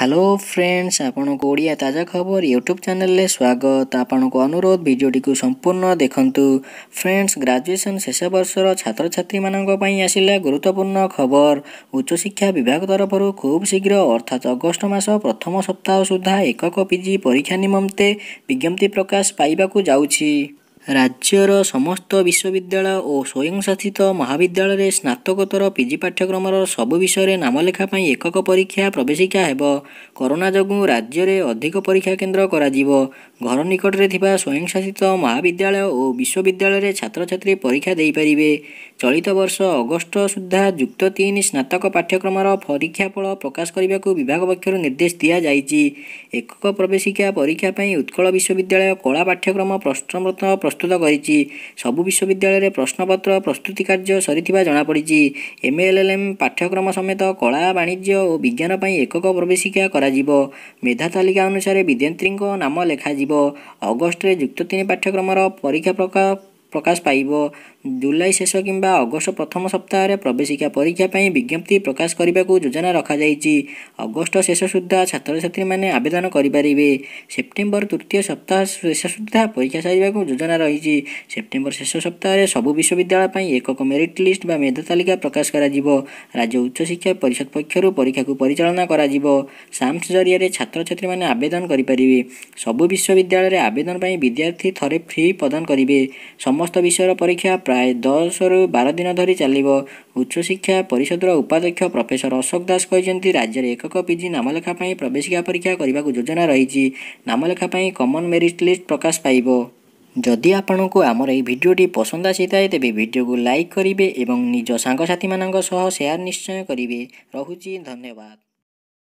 Hello friends, आपण को ओडिया ताजा खबर यूट्यूब चैनल ले स्वागत। आपण को अनुरोध वीडियोटी को संपूर्ण देखंतु। फ्रेंड्स, ग्रेजुएशन शेष वर्षर छात्र छात्री मानक पई आसिला गुरुत्वपूर्ण खबर। उच्च शिक्षा विभाग तरफ खूब शीघ्र अर्थात अगस्त मास प्रथम सप्ताह सुधा एकक पीजी परीक्षा निमंते विज्ञप्ति प्रकाश पाइबाकू जाउछि। राज्यर समस्त विश्वविद्यालय और स्वयंशासित महाविद्यालय स्नातकोत्तर पीजी पाठ्यक्रम सबु विषय नामलेखा एकक परीक्षा प्रवेशिका हेब। कोरोना जगु राज्य में अधिक परीक्षा केन्द्र कराजिवो। घर निकट में थिबा स्वयंशासित महाविद्यालय और विश्वविद्यालय छात्र छात्री परीक्षा दे पारिबे। चलित वर्ष अगस्त सुधा युक्त 3 स्नातक पाठ्यक्रम परीक्षाफल प्रकाश करने को विभाग पक्षर निर्देश दि जाइछि। एकक प्रवेशिका परीक्षा उत्कल विश्वविद्यालय कला पाठ्यक्रम प्रश्नपत्र प्रस्तुत करिछि। सबु विश्वविद्यालय प्रश्नपत्र प्रस्तुति कार्य सरिथिबा जणा पड़िछि। एमएलएलएम पाठ्यक्रम समेत कला वाणिज्य और विज्ञान पई एकक प्रवेशिका कराजिवो। मेधा तालिका अनुसार विद्यार्थी नाम लेखाजिवो। अगस्त रे युक्त 3 पाठ्यक्रम परीक्षा प्रकाश पाइबो। जुलाई शेष किंबा अगस्त प्रथम सप्ताह रे प्रवेशिका परीक्षा पई विज्ञप्ति प्रकाश करने को योजना रखा जाइछि। अगस्त शेष सुधा छात्र छात्री माने आवेदन करि परिबे। सेप्टेम्बर तृतीय सप्ताह शेष सुधा परीक्षा सारिबा को योजना रहिछि। सेप्टेम्बर शेष सप्ताह रे सबु विश्वविद्यालय पई एकक मेरिट लिस्ट बा मेधा तालिका प्रकाश कराजिवो। राज्य उच्च शिक्षा परिषद पक्षरु परीक्षा को परिचालना कराजिवो। साम्स जरिया रे छात्र छात्री माने आवेदन करि परिबे। सबु विश्वविद्यालय रे आवेदन पई विद्यार्थी थरे फ्री प्रदान करिवे। समस्त विषय परीक्षा प्राय 10 रु 12 दिन धरी चलिबो। उच्च शिक्षा परिषद उपाध्यक्ष प्रोफेसर अशोक दास कहते राज्य में एकक पीजी नामलेखा प्रवेशिका परीक्षा करने को योजना रही। नामलेखा कॉमन मेरिट लिस्ट प्रकाश पाइबो। जदि आपण को आमर এই ভিডিওটি पसंद आसीଥାଏ तेबे वीडियो को लाइक करिवे एवं निज सांगसाथी मानक सह शेयर निश्चय करिवे। रहुछि धन्यवाद।